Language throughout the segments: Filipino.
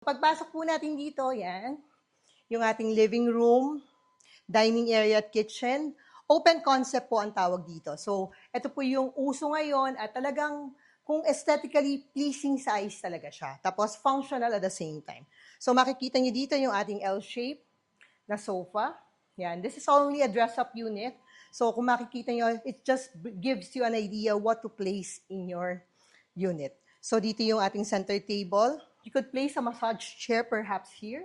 Pagpasok po natin dito, yan, yung ating living room, dining area at kitchen. Open concept po ang tawag dito. So, ito po yung uso ngayon at talagang kung aesthetically pleasing size talaga siya. Tapos functional at the same time. So, makikita niyo dito yung ating L-shape na sofa. Yan. This is only a dress-up unit. So, kung makikita niyo, it just gives you an idea what to place in your unit. So, dito yung ating center table. You could place a massage chair perhaps here.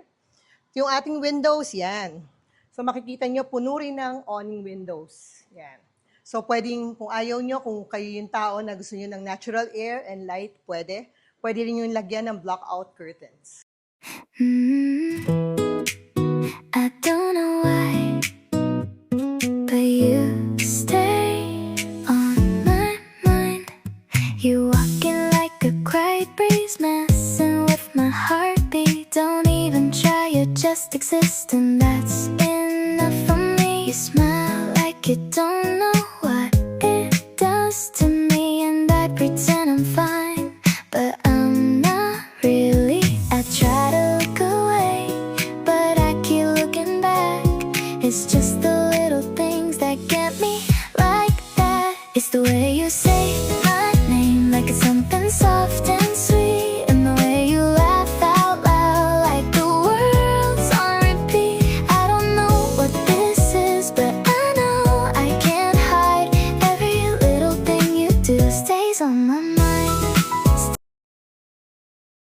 Yung ating windows, yan. So makikita nyo, puno rin ng awning windows. Yan. So pwedeng, kung ayaw nyo, kung kayo yung tao na gusto nyo ng natural air and light, pwede. Pwede rin yung lagyan ng block-out curtains. I don't know why, but you stay on my mind. You walking like a quiet breeze, messing with my heartbeat. Don't even try, you just exist, and that's enough for me. You smile like you don't know what it does to me, and I pretend I'm fine, but I'm not really. I try to look away, but I keep looking back. It's just the little things that get me like that. It's the way you say my name like it's something soft and sweet, and the way you laugh out loud like the world's on repeat. I don't know what this is, but I know I can't hide. Every little thing you do stays on my mind.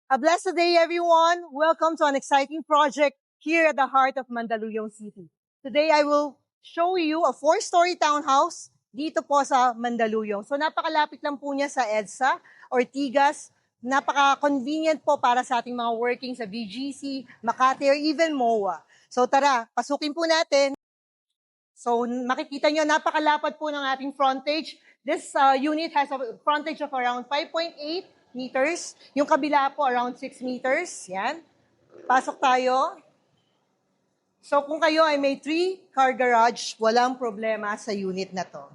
A blessed day, everyone. Welcome to an exciting project here at the heart of Mandaluyong City. Today, I will show you a 4-story townhouse dito po sa Mandaluyong. So, napakalapit lang po niya sa EDSA, Ortigas. Napaka-convenient po para sa ating mga working sa BGC, Makati, or even MOA. So, tara, pasukin po natin. So, makikita nyo, napakalapad po ng ating frontage. This unit has a frontage of around 5.8 meters. Yung kabila po, around 6 meters. Yan. Pasok tayo. So, kung kayo ay may 3-car garage, walang problema sa unit na to.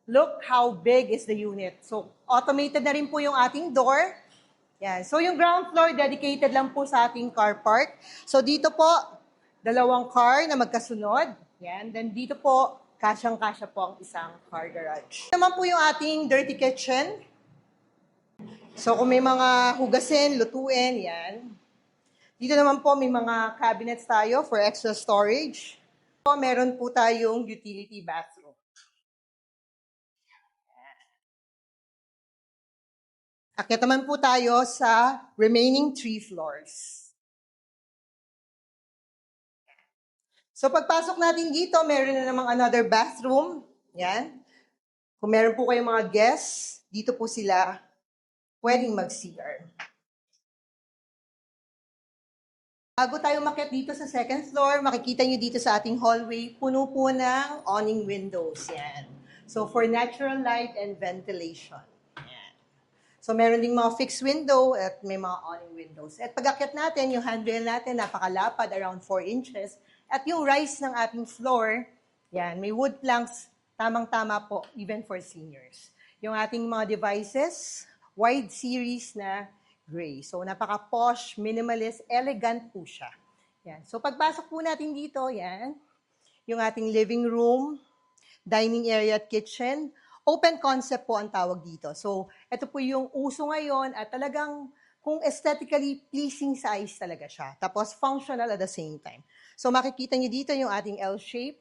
Look how big is the unit. So, automated na rin po yung ating door. Yan. So, yung ground floor, dedicated lang po sa ating car park. So, dito po, 2 car na magkasunod. Yan. Then, dito po, kasyang-kasya po ang isang car garage. Ito naman po yung ating dirty kitchen. So, kung may mga hugasin, lutuin, yan. Dito naman po, may mga cabinets tayo for extra storage. So, meron po tayong utility bathroom. Akyat naman po tayo sa remaining 3 floors. So, pagpasok natin dito, meron na namang another bathroom. Yan. Kung meron po kayong mga guests, dito po sila pwedeng mag-CR. Bago tayo umakyat dito sa 2nd floor, makikita nyo dito sa ating hallway, puno po ng awning windows. Yan. So, for natural light and ventilation. Yan. So, meron ding mga fixed window at may mga awning windows. At pag-akyat natin, yung handrail natin, napakalapad, around 4 inches. At yung rise ng ating floor, yan, may wood planks, tamang-tama po, even for seniors. Yung ating mga devices, wide series na gray. So, napaka-posh, minimalist, elegant po siya. Yan. So, pagpasok po natin dito, yan, yung ating living room, dining area at kitchen. Open concept po ang tawag dito. So, ito po yung uso ngayon at talagang kung aesthetically pleasing size talaga siya. Tapos, functional at the same time. So, makikita nyo dito yung ating L-shape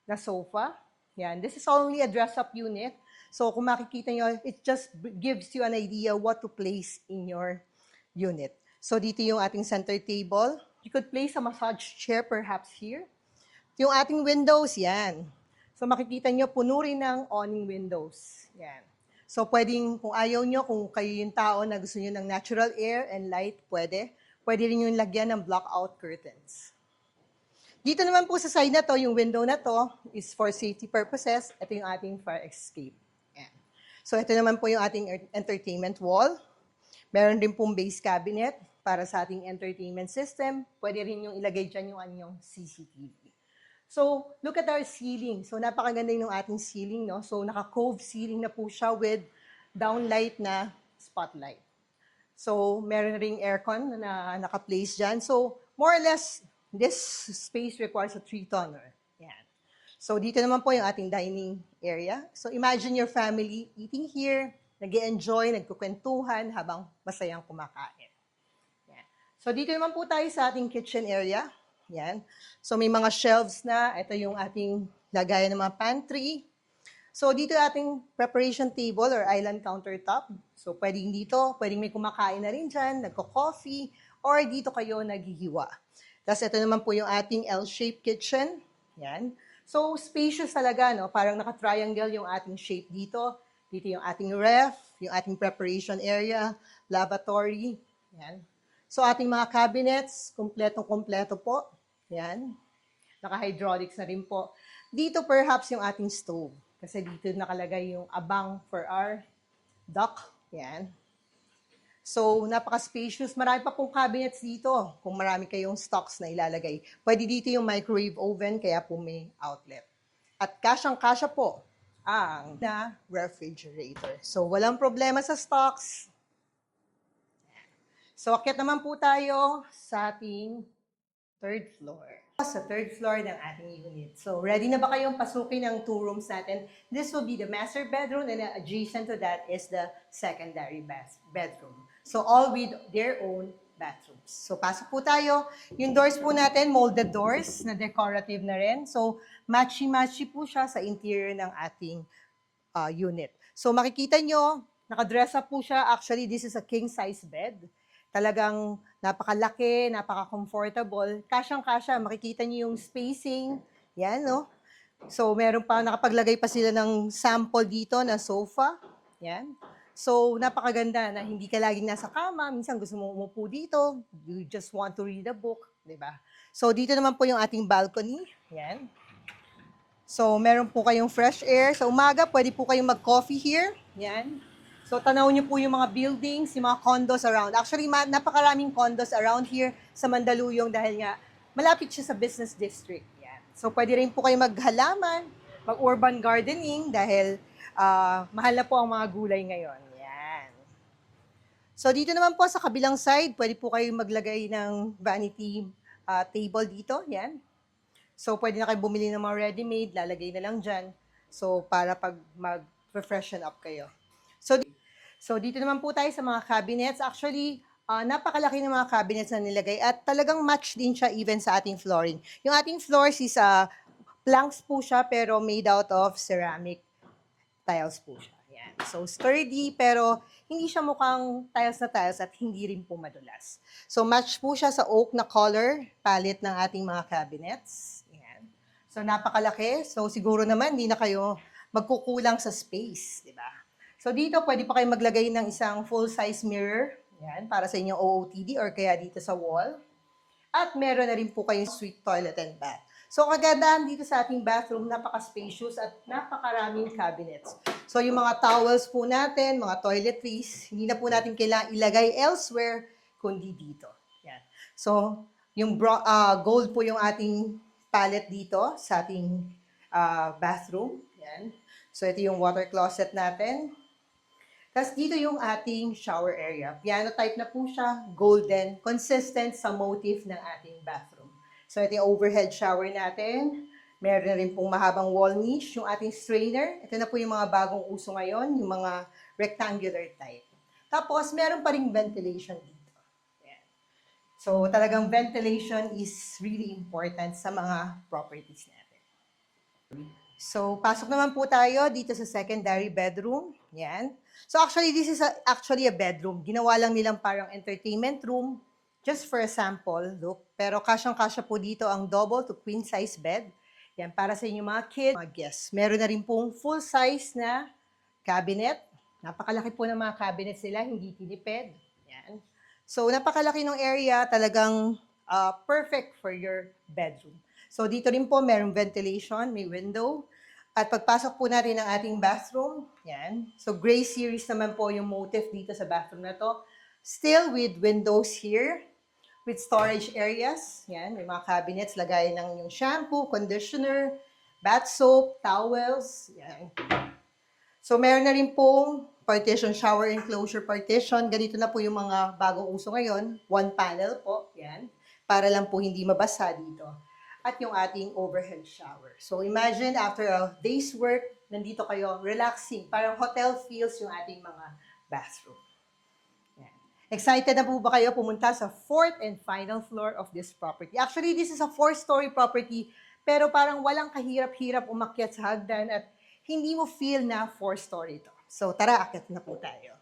na sofa. Yan. This is only a dress-up unit. So, kung makikita nyo, it just gives you an idea what to place in your unit. So, dito yung ating center table. You could place a massage chair perhaps here. Yung ating windows, yan. So, makikita nyo, puno rin ng awning windows. Yan. So, pwedeng, kung ayaw nyo, kung kayo yung tao na gusto nyo ng natural air and light, pwede. Pwede rin yung lagyan ng block-out curtains. Dito naman po sa side na to, yung window na to is for safety purposes. Ito yung ating fire escape. Yan. So, ito naman po yung ating entertainment wall. Meron din pong base cabinet para sa ating entertainment system. Pwede rin yung ilagay dyan yung anyong CCTV. So, look at our ceiling. So, napakaganda yung ating ceiling, no? So, naka-cove ceiling na po siya with downlight na spotlight. So, meron ring aircon na naka-place dyan. So, more or less, this space requires a 3-tonner. Yan. So, dito naman po yung ating dining area. So, imagine your family eating here, nag-enjoy, nagkukwentuhan habang masayang kumakain. Yan. So, dito naman po tayo sa ating kitchen area. Yan. So, may mga shelves na. Ito yung ating lagayan ng mga pantry. So, dito ating preparation table or island countertop. So, pwedeng dito, pwedeng may kumakain na rin dyan, nagko-coffee, or dito kayo naghihiwa. Tapos, ito naman po yung ating L-shaped kitchen. Yan. So, spacious talaga, no? Parang naka-triangle yung ating shape dito. Dito yung ating ref, yung ating preparation area, lavatory. Yan. So, ating mga cabinets, kumpletong-kumpleto po. Yan. Naka-hydraulics na rin po. Dito perhaps yung ating stove. Kasi dito nakalagay yung abang for our duck. Yan. So, napaka-spacious. Marami pa pong cabinets dito kung marami kayong stocks na ilalagay. Pwede dito yung microwave oven, kaya po may outlet. At kasyang-kasya po ang na refrigerator. So, walang problema sa stocks. So, akyat naman po tayo sa ating third floor. Sa third floor ng ating unit. So, ready na ba kayong pasukin ang 2 rooms natin? This will be the master bedroom and adjacent to that is the secondary bedroom. So, all with their own bathrooms. So, pasok po tayo. Yung doors po natin, molded doors na decorative na rin. So, matchy-matchy po siya sa interior ng ating unit. So, makikita nyo, nakadress up po siya. Actually, this is a king-size bed. Talagang napakalaki, napaka-comfortable. Kasyang-kasya, makikita niyo yung spacing. Yan, no? So, meron pa, nakapaglagay pa sila ng sample dito na sofa. Yan. So, napakaganda na hindi ka laging nasa kama. Minsan gusto mo umupo dito. You just want to read a book. Diba? So, dito naman po yung ating balcony. Yan. So, meron po kayong fresh air. Sa umaga, pwede po kayong mag-coffee here. Yan. So, tanaw niyo po yung mga buildings, yung mga condos around. Actually, napakaraming condos around here sa Mandaluyong dahil nga malapit siya sa business district. Yan. So, pwede rin po kayo maghalaman, mag-urban gardening dahil mahal na po ang mga gulay ngayon. Yan. So, dito naman po sa kabilang side, pwede po kayo maglagay ng vanity table dito. Yan. So, pwede na kayo bumili ng mga ready-made, lalagay na lang dyan. So, para pag mag-refreshen up kayo. So, dito naman po tayo sa mga cabinets. Actually, napakalaki ng mga cabinets na nilagay at talagang match din siya even sa ating flooring. Yung ating floors is planks po siya pero made out of ceramic tiles po siya. Yan. So, sturdy pero hindi siya mukhang tiles na tiles at hindi rin po madulas. So, match po siya sa oak na color palette ng ating mga cabinets. Yan. So, napakalaki. So, siguro naman hindi na kayo magkukulang sa space, di ba? So, dito pwede pa kayo maglagay ng isang full-size mirror. Yan, para sa inyong OOTD or kaya dito sa wall. At meron na rin po kayong suite toilet and bath. So, kagandahan dito sa ating bathroom, napaka-spacious at napakaraming cabinets. So, yung mga towels po natin, mga toiletries, hindi na po natin kailangan ilagay elsewhere, kundi dito. Yan. So, yung gold po yung ating palette dito sa ating bathroom. Yan. So, ito yung water closet natin. Tapos dito yung ating shower area. Piano type na po siya, golden, consistent sa motif ng ating bathroom. So ito yung overhead shower natin. Meron na rin pong mahabang wall niche, yung ating strainer. Ito na po yung mga bagong uso ngayon, yung mga rectangular type. Tapos meron pa ring ventilation dito. Ayan. So talagang ventilation is really important sa mga properties natin. So pasok naman po tayo dito sa secondary bedroom. Yan. So actually, this is actually a bedroom. Ginawa lang nilang parang entertainment room just for a sample look. Pero kasyang-kasya po dito ang double to queen size bed. Yan, para sa inyong mga kids, mga guests. Meron na rin pong full size na cabinet. Napakalaki po ng mga cabinets nila, hindi tinipid. Yan. So napakalaki ng area, talagang perfect for your bedroom. So dito rin po merong ventilation, may window. At pagpasok po natin ng ating bathroom, yan. So, gray series naman po yung motif dito sa bathroom na to. Still with windows here, with storage areas. Yan, may mga cabinets, lagayan ng yung shampoo, conditioner, bath soap, towels. Yan. So, meron na rin pong partition, shower enclosure partition. Ganito na po yung mga bagong uso ngayon. One panel po, yan. Para lang po hindi mabasa dito. At yung ating overhead shower. So imagine after a day's work, nandito kayo, relaxing. Parang hotel feels yung ating mga bathroom. Yan. Excited na po ba kayo pumunta sa fourth and final floor of this property? Actually, this is a 4-story property, pero parang walang kahirap-hirap umakyat sa hagdan at hindi mo feel na 4-story ito. So tara, akyat na po tayo.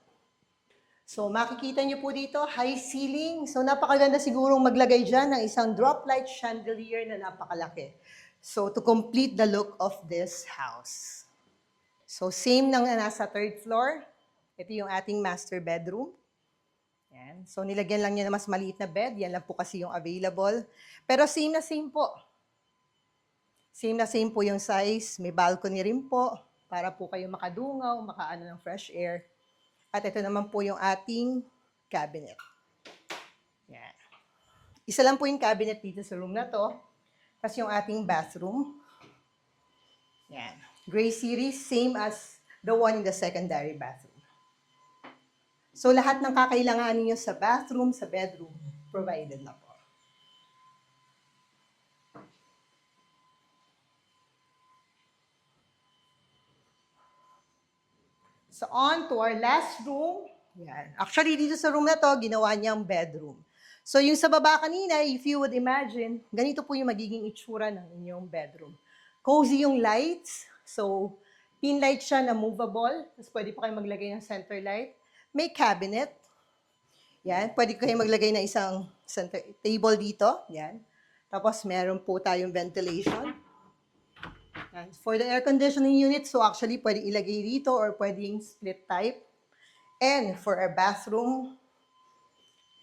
So makikita niyo po dito, high ceiling. So napakaganda sigurong maglagay dyan ng isang drop light chandelier na napakalaki. So to complete the look of this house. So same nang nasa third floor. Ito yung ating master bedroom. Yan. So nilagyan lang niya na mas maliit na bed. Yan lang po kasi yung available. Pero same na same po. Same na same po yung size. May balcony rin po para po kayo makadungaw, makaano ng fresh air. At ito naman po yung ating cabinet. Yan. Isa lang po yung cabinet dito sa room na to. Tapos yung ating bathroom. Yan. Gray series, same as the one in the secondary bathroom. So lahat ng kakailanganin nyo sa bathroom, sa bedroom, provided na po. So on to our last room. Yan. Actually, dito sa room na to, ginawa niyang bedroom. So yung sa baba kanina, if you would imagine, ganito po yung magiging itsura ng inyong bedroom. Cozy yung lights. So, pin light siya na movable. Tapos pwede pa kayo maglagay ng center light. May cabinet. Yan. Pwede kayo maglagay ng isang center table dito. Yan. Tapos meron po tayong ventilation. And for the air conditioning unit, so actually pwede ilagay dito or pwedeng split type. And for our bathroom,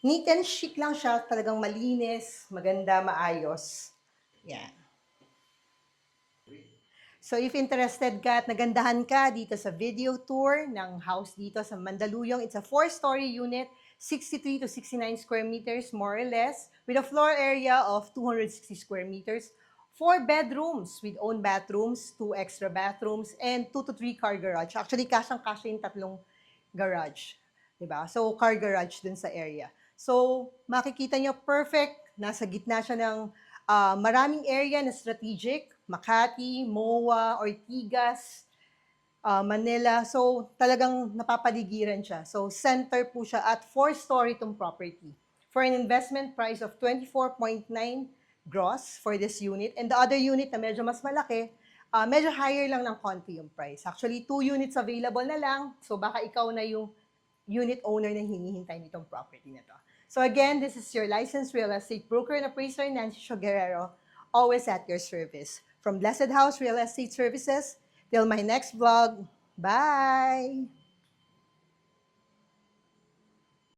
neat and chic lang siya, talagang malinis, maganda, maayos. Yan. So if interested ka at nagandahan ka dito sa video tour ng house dito sa Mandaluyong, it's a 4-story unit, 63 to 69 square meters more or less, with a floor area of 260 square meters. 4 bedrooms with own bathrooms, 2 extra bathrooms, and 2 to 3 car garage. Actually, kasyang-kasya yung 3 garage. Diba? So, car garage dun sa area. So, makikita nyo, perfect. Nasa gitna siya ng maraming area na strategic. Makati, MOA, Ortigas, Manila. So, talagang napapaligiran siya. So, center po siya at 4-story itong property. For an investment price of 24.9 gross for this unit. And the other unit na medyo mas malaki, medyo higher lang ng konti yung price. Actually, 2 units available na lang. So baka ikaw na yung unit owner na hinihintay nitong property na to. So again, this is your licensed real estate broker and appraiser, Nancy Guerrero, always at your service. From Blessed House Real Estate Services, till my next vlog. Bye!